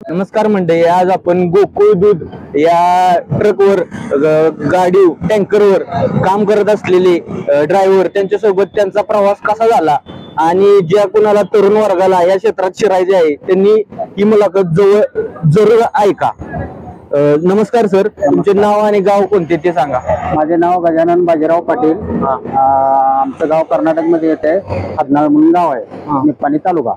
नमस्कार मंडळी, आज आपण गोकुळ दूध या ट्रकवर गाडी टँकरवर काम करत असलेले ड्रायव्हर त्यांच्यासोबत त्यांचा प्रवास कसा झाला आणि ज्या कुणाला तरुण वर्गाला या क्षेत्रात शिरायचे आहे त्यांनी ही मुलाखत जरूर ऐका. नमस्कार सर, तुमचे नाव आणि गाव कोणते ते सांगा. माझे नाव गजानन बाजीराव पाटील. आमचं गाव कर्नाटक मध्ये येत आहे. हदनाळ म्हणून गाव आहे, निप्पाणी तालुका.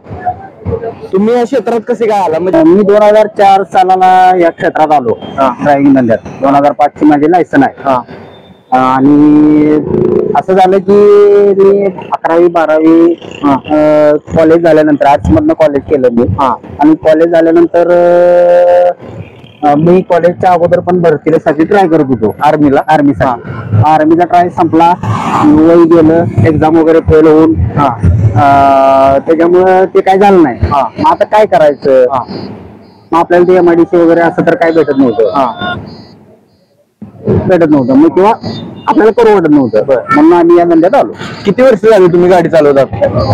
तुम्ही या क्षेत्रात कसे काय आला? म्हणजे मी 2004 सालाला या क्षेत्रात आलो ड्रायव्हिंग धंद्यात. 2005 ची माझी लायसन आहे. आणि असं झालं की मी 11वी 12वी कॉलेज झाल्यानंतर आर्ट्स मधनं कॉलेज केलं मी. आणि कॉलेज झाल्यानंतर मी कॉलेजच्या अगोदर पण भरतीसाठी ट्राय करत होतो आर्मीचा ट्राय संपला, वय गेलं, एक्झाम वगैरे फेल होऊन त्याच्यामुळं ते काय झालं नाही. मग आता काय करायचं, मग आपल्याला ते MIDC वगैरे असं तर काय भेटत नव्हतं मग किंवा आपल्याला परवडत नव्हतं, म्हणून आम्ही या धंद्यात आलो. किती वर्ष झाली तुम्ही गाडी चालवतात?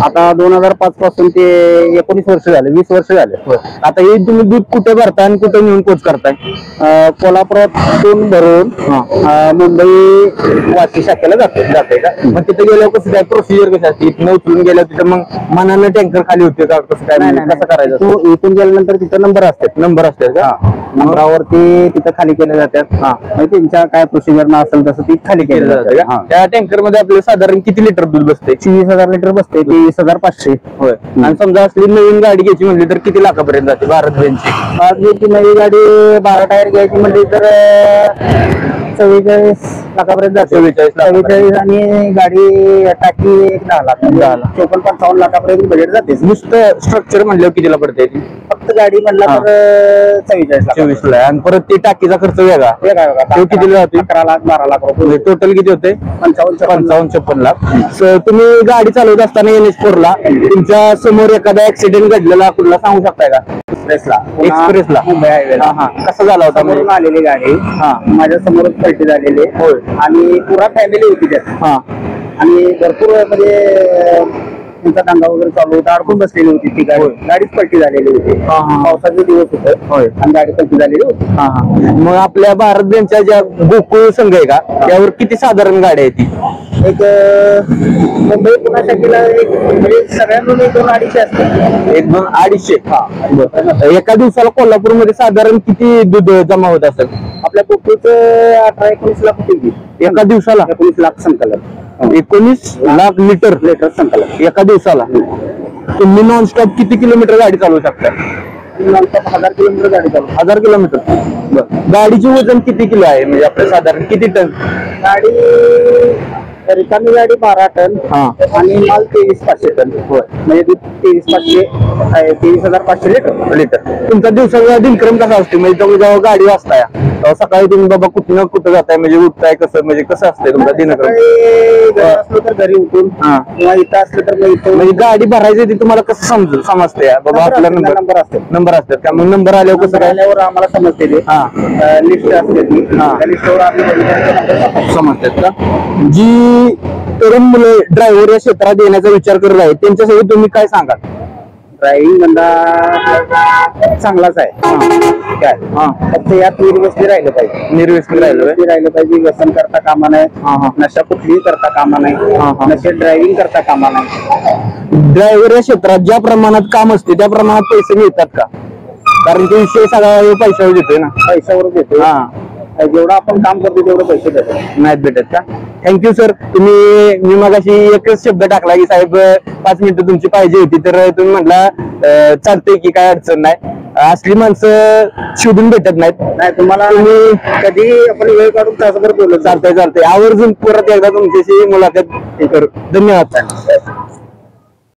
आता 2005 पासून ते 19 वर्ष झाले, 20 वर्ष झाले. आता हे तुम्ही दूध कुठे भरताय आणि कुठे नेऊन पोच करताय? कोल्हापुरातून भरून मुंबई वाशी शाखेला जाते का? मग तिथे गेल्यावर कसं काय प्रोसिजर कशी असते? इथनं उचलून गेल्यावर तिथे मग मनानं टँकर खाली होते का? कसं काय, कसं करायचं? इथून गेल्यानंतर तिथे नंबर असतात का? नंबरावरती तिथं खाली केले जातात. त्यांच्या काय प्रोसिजर ना असेल तसं ती खाली केलं जातं. त्या टँकर मध्ये आपल्याला साधारण किती लिटर दूध बसते? 20,000 लिटर बसते. 23,500. होय. आणि समजा असली नवीन गाडी घ्यायची म्हणली तर किती लाखापर्यंत जाते? भारत बेनची नवी गाडी 12 टायर घ्यायची म्हणली तर 44 लाखापर्यंत जाते. 44 आणि गाडी टाकी 10 लाख 54-55 लाखापर्यंत बजेट जाते. नुसतं स्ट्रक्चर म्हणल्यावर कितीला पडते? फक्त गाडी म्हणला तर 24 ला. आणि परत ते टाकीचा खर्च वेगळा कितीला जाते? 11 लाख 12 लाख रुपये. टोटल किती होते? 55-56 लाख. तुम्ही गाडी चालवत असताना NH4 ला तुमच्या समोर एखादा ऍक्सिडेंट घडलेला कुठला सांगू शकताय का? एक्सप्रेसला मुंबई हायवेला. कसा झाला होता? समोरून आलेली गाडी माझ्या समोरच पलटी झालेली आणि पुरा फॅमिली होती त्यात. आणि भरपूर म्हणजे त्यांचा दंगा वगैरे चालू होता, अडकून बसलेली होती ती गाडी. गाडीच पलटी झालेली होती. पावसाचे दिवस होते आणि गाडी पलटी झालेली होती. मग आपल्या भारत बेनच्या ज्या गोकुळ संघ आहे का, त्यावर किती साधारण गाड्या आहे? ती एक मुंबई पुणे शाखेला म्हणजे सगळ्यांना 200-250 असतात. 1-2-250. एका दिवसाला कोल्हापूरमध्ये साधारण किती दूध जमा होत असेल? आपल्या गोकुळचं 18-19 लाख होती एका दिवसाला. 19 लाख संकलन. 19 लाख लिटर संकलन एका दिवसाला. तुम्ही नॉनस्टॉप किती किलोमीटर गाडी चालवू शकता? 1000 किलोमीटर गाडी चालू. 1000 किलोमीटर. गाडीचे वजन किती किलो आहे? म्हणजे आपलं साधारण किती टन? गाडी रिकामी गाडी 12 टन आणि माल 23,500 टन. म्हणजे 23,500 लिटर. तुमचा दिवसाचा दिनक्रम कसा असतो? म्हणजे तुम्ही जेव्हा गाडी वाजताय सकाळी तुम्ही बाबा कुठं कुठं जाताय, म्हणजे उठताय कसं, म्हणजे कसं असतंय तुमचा दिनक्रम? असलो तर घरी उठून किंवा इथं असलं तर इथं. म्हणजे गाडी भरायची ती तुम्हाला कसं समजते बाबा? आपला नंबर असतात का? मग नंबर आल्यावर कसं काय? आल्यावर आम्हाला समजते ते लिस्ट असते ती. लिस्टवर आम्ही समजतात का? जी तरुण मुले ड्रायव्हर या क्षेत्रात येण्याचा विचार करत आहे त्यांच्यासाठी तुम्ही काय सांगाल? ड्रायव्हिंग धंदा चांगलाच आहे काय. फक्त यात निर्व्यसनी राहिलं पाहिजे. व्यसन करता कामा नाही, नशा कुठलीही करता कामा नाही, नशे ड्रायव्हिंग करता कामा नाही. ड्रायव्हर या क्षेत्रात ज्या प्रमाणात काम असते त्या प्रमाणात पैसे मिळतात का? कारण ते विषय सगळा पैशावर येतोय ना. पैशावरच येतो. जेवढं आपण काम करतो तेवढं पैसे नाहीत भेटत का? Thank you sir. मी मगाशी एकच शब्द टाकला की साहेब 5 मिनिटं तुमची पाहिजे होती, तर तुम्ही म्हटला चालतंय की काय अडचण नाही. असली माणसं शोधून भेटत नाहीत. तुम्हाला कधी आपण वेळ काढून तासभर बोलू. चालतंय. आवर्जून परत एकदा तुमच्याशी मुलाखत करू. धन्यवाद.